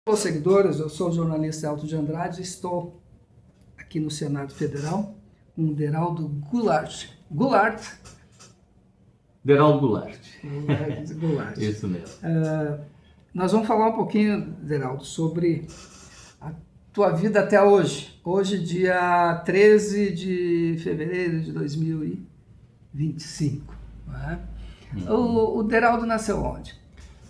Olá, seguidores, eu sou o jornalista Elton de Andrade e estou aqui no Senado Federal com o Deraldo Goulart. Deraldo Goulart. Goulart. Isso mesmo. Nós vamos falar um pouquinho, Deraldo, sobre a tua vida até hoje. Hoje, dia 13 de fevereiro de 2025. Né? O Deraldo nasceu onde?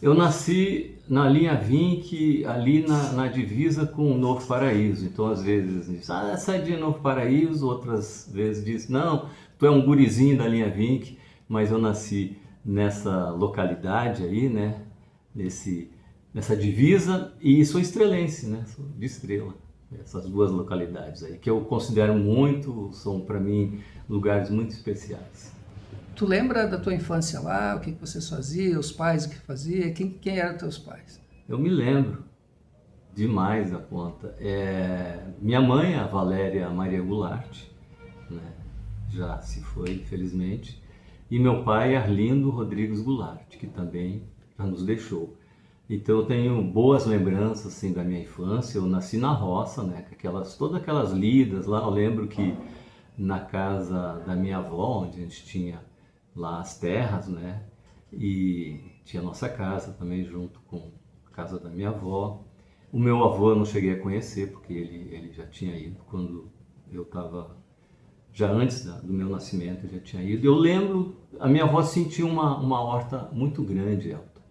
Eu nasci na linha Vinck, ali na divisa com o Novo Paraíso. Então, às vezes, diz, sai de Novo Paraíso, outras vezes diz, não, tu é um gurizinho da linha Vinck, mas eu nasci nessa localidade aí, né, nessa divisa, e sou estrelense, né, sou de Estrela. Essas duas localidades aí, que eu considero muito, são para mim lugares muito especiais. Tu lembra da tua infância lá, o que vocês faziam, os pais o que faziam, quem eram teus pais? Eu me lembro demais da conta. Minha mãe, a Valéria Maria Goulart, né, já se foi, infelizmente, e meu pai, Arlindo Rodrigues Goulart, que também já nos deixou. Então eu tenho boas lembranças assim, da minha infância. Eu nasci na roça, né, com todas aquelas lidas lá. Eu lembro que na casa da minha avó, onde a gente tinha lá as terras, né? E tinha a nossa casa também junto com a casa da minha avó. O meu avô eu não cheguei a conhecer, porque ele já tinha ido quando eu estava, já antes do meu nascimento, ele já tinha ido. Eu lembro, a minha avó sentia uma horta muito grande, Elton,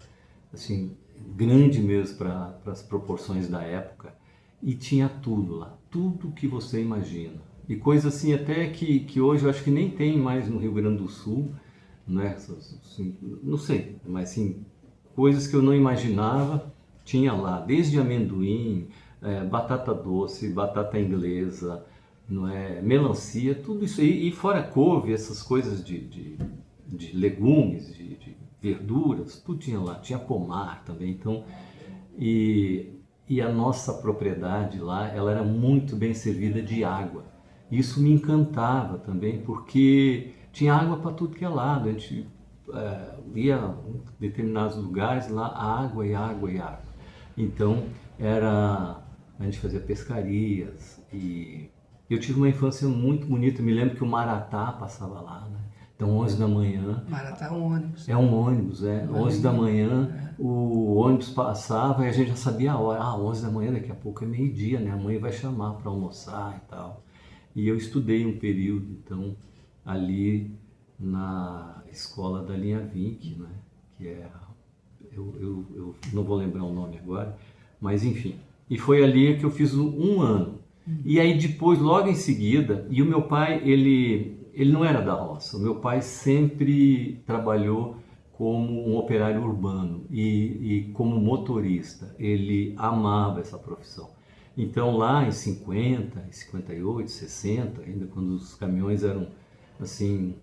assim, grande mesmo para as proporções da época, e tinha tudo lá, tudo que você imagina. E coisa assim até que hoje eu acho que nem tem mais no Rio Grande do Sul, né? Assim, não sei, mas assim, coisas que eu não imaginava tinha lá, desde amendoim, batata doce, batata inglesa, não é, melancia, tudo isso aí, e fora couve, essas coisas de legumes, de verduras, tudo tinha lá, tinha pomar também, então, e a nossa propriedade lá, ela era muito bem servida de água. Isso me encantava também, porque tinha água para tudo que é lado. A gente ia em determinados lugares lá, água e água e água. Então, a gente fazia pescarias e eu tive uma infância muito bonita. Eu me lembro que o Maratá passava lá, né? Então, 11 da manhã... Maratá é um ônibus. É um ônibus, 11 da manhã, o ônibus passava e a gente já sabia a hora. 11 da manhã, daqui a pouco é meio-dia, né? A mãe vai chamar para almoçar e tal. E eu estudei um período, então, ali na escola da linha Vinck, né? Que eu não vou lembrar o nome agora, mas enfim. E foi ali que eu fiz um ano. E aí depois, logo em seguida, e o meu pai, ele não era da roça. O meu pai sempre trabalhou como um operário urbano e como motorista. Ele amava essa profissão. Então lá em 50, 58, 60, ainda quando os caminhões eram assim,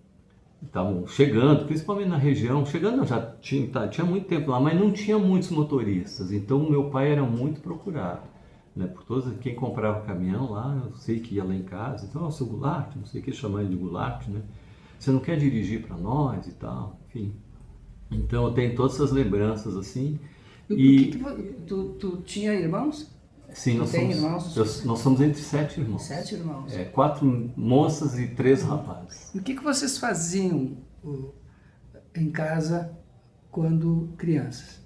estavam chegando, principalmente na região, chegando já tinha muito tempo lá, mas não tinha muitos motoristas, então o meu pai era muito procurado, né, por todos, quem comprava caminhão lá, eu sei que ia lá em casa, então, seu Goulart, não sei o que chamar ele de Goulart, né, você não quer dirigir para nós e tal, enfim. Então eu tenho todas essas lembranças assim. Tu tinha irmãos? Sim, nós somos entre 7 irmãos. 7 irmãos. 4 moças e 3 rapazes. E o que vocês faziam em casa quando crianças?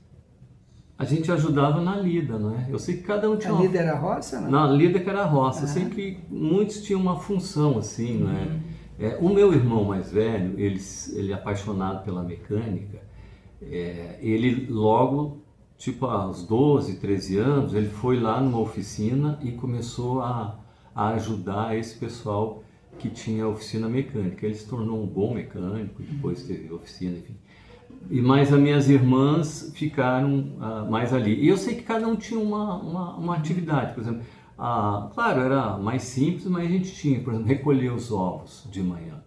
A gente ajudava na lida, não é? Eu sei que cada um tinha A lida era a roça, não? Na lida que era a roça. Eu sei que muitos tinham uma função assim, não é? O meu irmão mais velho, ele é apaixonado pela mecânica, ele logo, tipo aos 12, 13 anos, ele foi lá numa oficina e começou a ajudar esse pessoal que tinha oficina mecânica. Ele se tornou um bom mecânico, depois teve oficina, enfim. Mas as minhas irmãs ficaram mais ali. E eu sei que cada um tinha uma atividade, por exemplo. Claro, era mais simples, mas a gente tinha, por exemplo, recolher os ovos de manhã.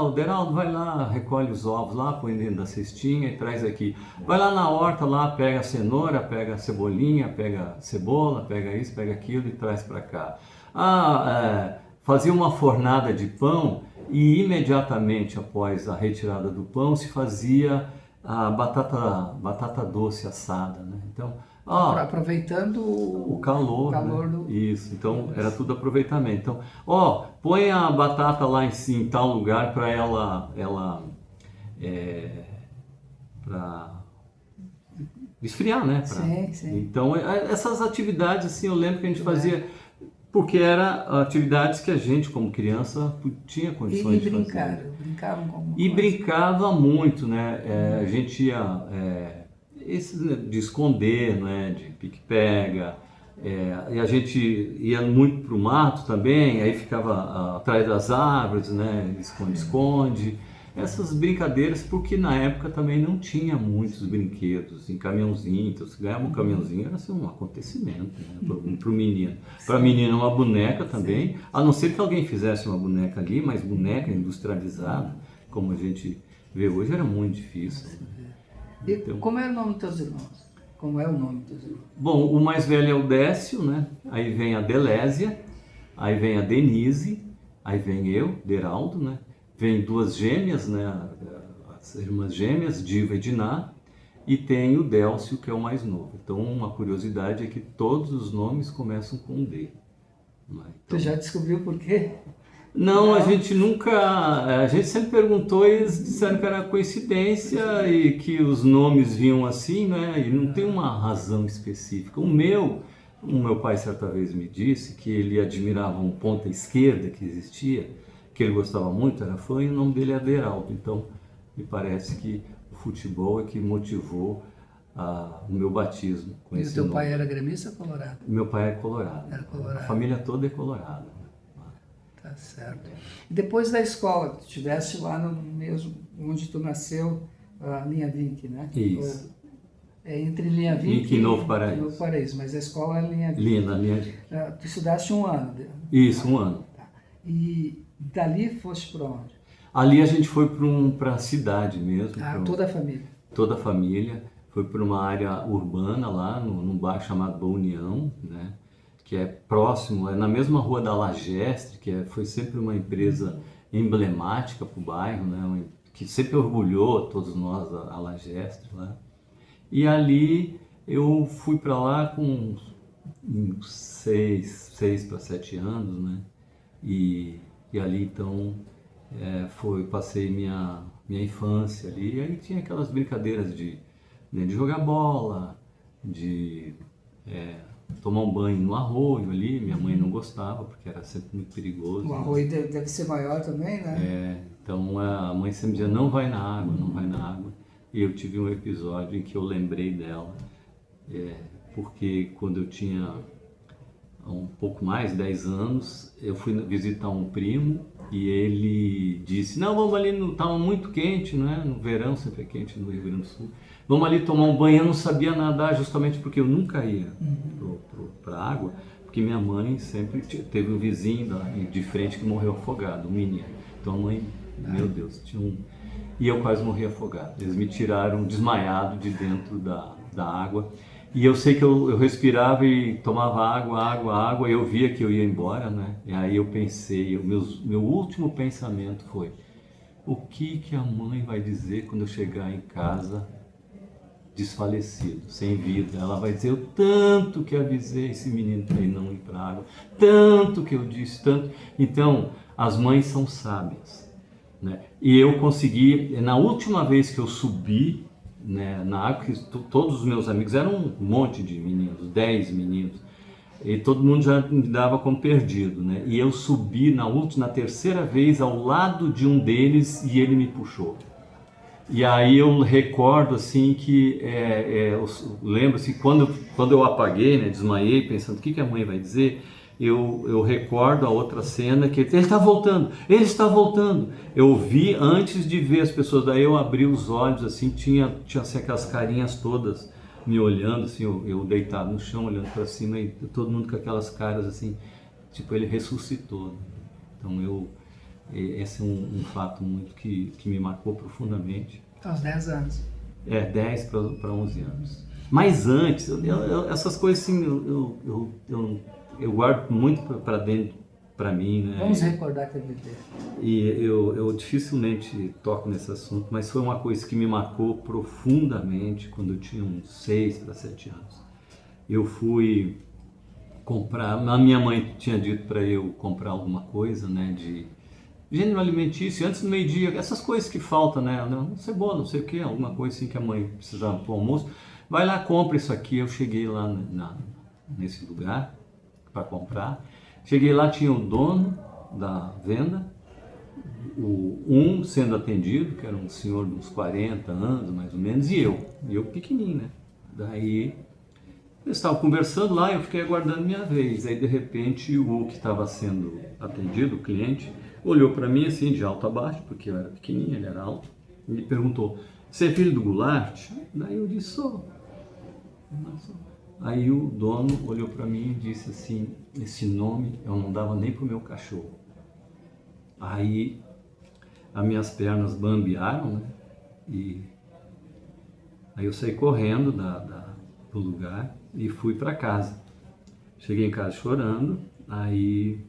O Deraldo vai lá, recolhe os ovos lá, põe dentro da cestinha e traz aqui. Vai lá na horta, lá, pega a cenoura, pega a cebolinha, pega a cebola, pega isso, pega aquilo e traz para cá. Fazia uma fornada de pão e imediatamente após a retirada do pão se fazia a batata doce assada, né? Então, Aproveitando o calor, calor né? do... Isso, então era tudo aproveitamento. Então, põe a batata lá em tal lugar para para esfriar, né? Sim, sim. Então, essas atividades, assim, eu lembro que a gente fazia, porque eram atividades que a gente, como criança, tinha condições de fazer. Brincavam com alguma E coisa. brincava muito, né? A gente ia esses, né, de esconder, né? De pique-pega. E a gente ia muito para o mato também, aí ficava atrás das árvores, né? Esconde-esconde. Essas brincadeiras, porque na época também não tinha muitos brinquedos em caminhãozinho. Então, se ganhava um caminhãozinho, era assim, um acontecimento, né? Para o menino. Para a menina, uma boneca também, a não ser que alguém fizesse uma boneca ali, mas boneca industrializada, como a gente vê hoje, era muito difícil. E Então, como é o nome dos teus irmãos? Como é o nome dos teus irmãos? bom, o mais velho é o Décio, né? Aí vem a Delésia, aí vem a Denise, aí vem eu, Deraldo, né? Vem duas gêmeas, né? As irmãs gêmeas, Diva e Diná, e tem o Délcio, que é o mais novo. Então, uma curiosidade é que todos os nomes começam com D. Então, Tu já descobriu por quê? não, a gente nunca. A gente sempre perguntou e eles disseram que era coincidência e que os nomes vinham assim, né? E não tem uma razão específica. O meu pai certa vez me disse que ele admirava um ponta esquerda que existia, que ele gostava muito, era fã, e o nome dele é Aderaldo. Então, me parece que o futebol é que motivou o meu batismo com E o esse teu nome. pai era gremista ou colorado? Meu pai é colorado. Era colorado. A família toda é colorada. Tá certo. E depois da escola, tu estiveste lá no mesmo, onde tu nasceu, a linha Vinck, né? Isso. É entre linha Vinck E Novo Paraíso. Novo Paraíso, mas a escola é linha Vinck. Linha. Tu estudaste um ano. Isso, um ano. Tá. E dali foste para onde? Ali a gente foi para a cidade mesmo. Toda a família? Toda a família. Foi para uma área urbana lá, num bairro chamado Boa União, né? Que é próximo, é na mesma rua da Lagestre, foi sempre uma empresa emblemática para o bairro, né? Que sempre orgulhou todos nós, a Lagestre lá. E ali eu fui para lá com 6 para 7 anos, né? E ali então passei minha infância ali. E aí tinha aquelas brincadeiras de jogar bola, de tomar um banho no arroio ali. Minha mãe não gostava porque era sempre muito perigoso. O arroio deve ser maior também, né? Então a mãe sempre dizia, não vai na água, não vai na água. E eu tive um episódio em que eu lembrei dela, porque quando eu tinha um pouco mais, 10 anos, eu fui visitar um primo e ele disse, não, vamos ali, estava muito quente, né? No verão sempre é quente no Rio Grande do Sul, vamos ali tomar um banho. Eu não sabia nadar justamente porque eu nunca ia para a água, porque minha mãe sempre teve um vizinho de frente que morreu afogado, um menino. Então a mãe, meu Deus, e eu quase morri afogado. Eles me tiraram desmaiado de dentro da água. E eu sei que eu respirava e tomava água, e eu via que eu ia embora, né? E aí eu pensei, meu último pensamento foi, o que a mãe vai dizer quando eu chegar em casa desfalecido, sem vida? Ela vai dizer, eu tanto que avisei esse menino para ele não ir para a água, tanto que eu disse, tanto. Então, as mães são sábias, né? E eu consegui, na última vez que eu subi, né, na água, que todos os meus amigos eram um monte de meninos, 10 meninos, e todo mundo já me dava como perdido, né? E eu subi na terceira vez ao lado de um deles e ele me puxou. E aí eu recordo assim que eu lembro assim, quando eu apaguei, né, desmaiei, pensando o que a mãe vai dizer. Eu recordo a outra cena que ele está voltando. Eu vi antes de ver as pessoas, daí eu abri os olhos assim, tinha assim, aquelas carinhas todas me olhando, assim, eu deitado no chão, olhando para cima, e todo mundo com aquelas caras assim, tipo, ele ressuscitou. Então esse é um fato muito que me marcou profundamente. Aos 10 anos. 10 para 11 anos. Mas antes, essas coisas assim, eu guardo muito para dentro, para mim, né? Vamos recordar que bebê. E eu dificilmente toco nesse assunto, mas foi uma coisa que me marcou profundamente quando eu tinha uns 6 para 7 anos. eu fui comprar, a minha mãe tinha dito para eu comprar alguma coisa, né, de gênero alimentício, antes do meio-dia, essas coisas que faltam, né, cebola, não sei o que, alguma coisa assim que a mãe precisava para o almoço, vai lá, compra isso aqui. Eu cheguei lá nesse lugar para comprar, cheguei lá, tinha o dono da venda, um sendo atendido, que era um senhor de uns 40 anos, mais ou menos, e eu pequenininho, né, daí eles estavam conversando lá, eu fiquei aguardando minha vez. Aí, de repente, o que estava sendo atendido, o cliente, olhou para mim assim, de alto a baixo, porque eu era pequenininho, ele era alto, e me perguntou: "Você é filho do Goulart?" Daí eu disse: "Sou." Aí o dono olhou para mim e disse assim: "Esse nome eu não dava nem pro meu cachorro." Aí as minhas pernas bambearam, né? E aí eu saí correndo do lugar e fui para casa. Cheguei em casa chorando. Aí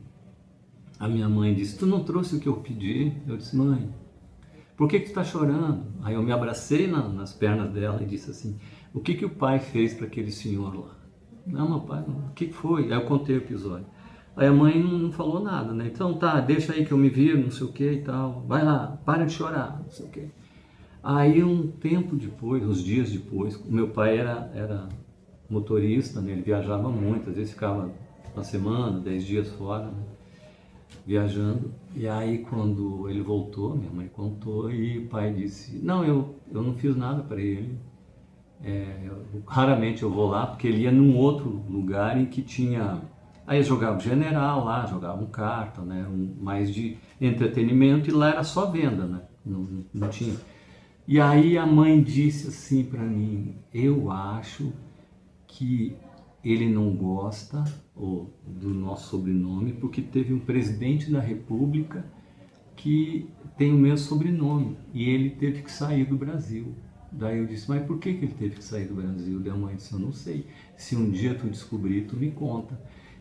a minha mãe disse: "Tu não trouxe o que eu pedi?" Eu disse: "Mãe, por que tu está chorando?" Aí eu me abracei nas pernas dela e disse assim: "O que o pai fez para aquele senhor lá?" "Não, meu pai, não. O que foi?" Aí eu contei o episódio. Aí a mãe não falou nada, né? "Então tá, deixa aí que eu me viro, não sei o que e tal. Vai lá, para de chorar, não sei o que." Aí um tempo depois, uns dias depois, o meu pai era motorista, né? Ele viajava muito, às vezes ficava uma semana, 10 dias fora, né? Viajando. E aí quando ele voltou, minha mãe contou, e o pai disse: "Não, eu não fiz nada para ele. Raramente eu vou lá, porque ele ia num outro lugar em que tinha..." Aí eles jogavam general lá, jogavam carta, né? Mais de entretenimento, e lá era só venda, né? Não tinha. E aí a mãe disse assim para mim: "Eu acho que ele não gosta do nosso sobrenome, porque teve um presidente da República que tem o mesmo sobrenome e ele teve que sair do Brasil." Daí eu disse: "Mas por que ele teve que sair do Brasil?" Daí a mãe disse: "Eu não sei. Se um dia tu descobrir, tu me conta."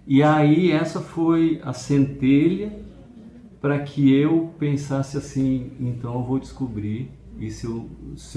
E aí essa foi a centelha para que eu pensasse assim: então eu vou descobrir, e se eu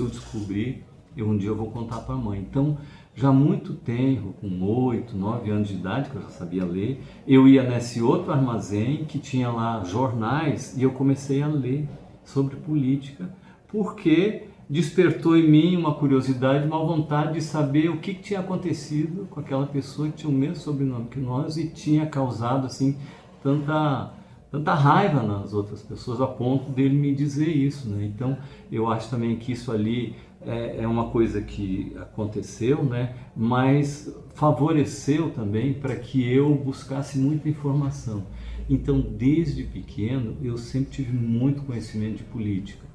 descobrir, um dia eu vou contar para a mãe. Então, já há muito tempo, com 8, 9 anos de idade, que eu já sabia ler, eu ia nesse outro armazém que tinha lá jornais, e eu comecei a ler sobre política, porque despertou em mim uma curiosidade, uma vontade de saber o que tinha acontecido com aquela pessoa que tinha o mesmo sobrenome que nós e tinha causado assim tanta raiva nas outras pessoas, a ponto dele me dizer isso, né? Então eu acho também que isso ali é uma coisa que aconteceu, né? Mas favoreceu também para que eu buscasse muita informação. Então, desde pequeno, eu sempre tive muito conhecimento de política,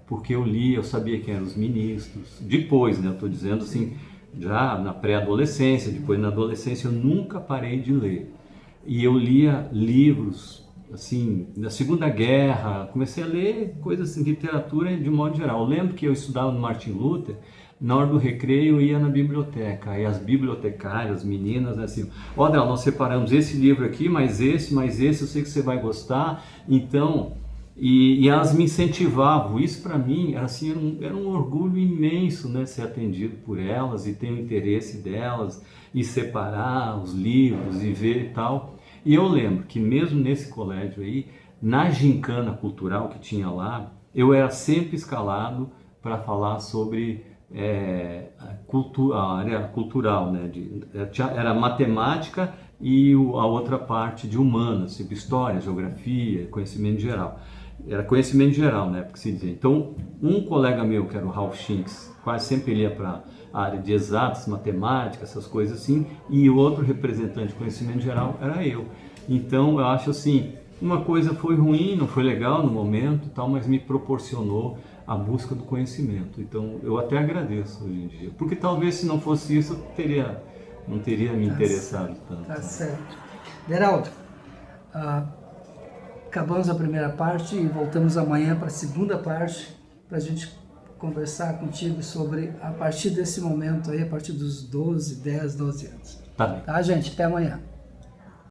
porque eu li, eu sabia quem eram os ministros. Depois, né? Eu estou dizendo assim, já na pré-adolescência, depois na adolescência, eu nunca parei de ler. E eu lia livros assim, da Segunda Guerra, comecei a ler coisas assim, literatura de modo geral. Eu lembro que eu estudava no Martin Luther, na hora do recreio eu ia na biblioteca, e as bibliotecárias, as meninas, né, assim: "Ó, Del, nós separamos esse livro aqui, mais esse, eu sei que você vai gostar." Então, e elas me incentivavam. Isso para mim era assim, era um orgulho imenso, né, ser atendido por elas e ter o interesse delas, e separar os livros e ver e tal. E eu lembro que mesmo nesse colégio aí, na gincana cultural que tinha lá, eu era sempre escalado para falar sobre a área cultural, né? Era matemática e a outra parte de humanas, tipo história, geografia, conhecimento geral. Era conhecimento geral, né? Porque se dizia. Então, um colega meu, que era o Ralph Schinks, quase sempre ele ia para a área de exatas, matemática, essas coisas assim, e o outro representante de conhecimento geral era eu. Então, eu acho assim, uma coisa foi ruim, não foi legal no momento, tal, mas me proporcionou a busca do conhecimento. Então, eu até agradeço hoje em dia, porque talvez se não fosse isso, eu não teria me interessado tanto. Tá certo. Deraldo, acabamos a primeira parte e voltamos amanhã para a segunda parte, para a gente conversar contigo sobre, a partir desse momento aí, a partir dos 12 anos. Tá bem. Tá, gente? Até amanhã.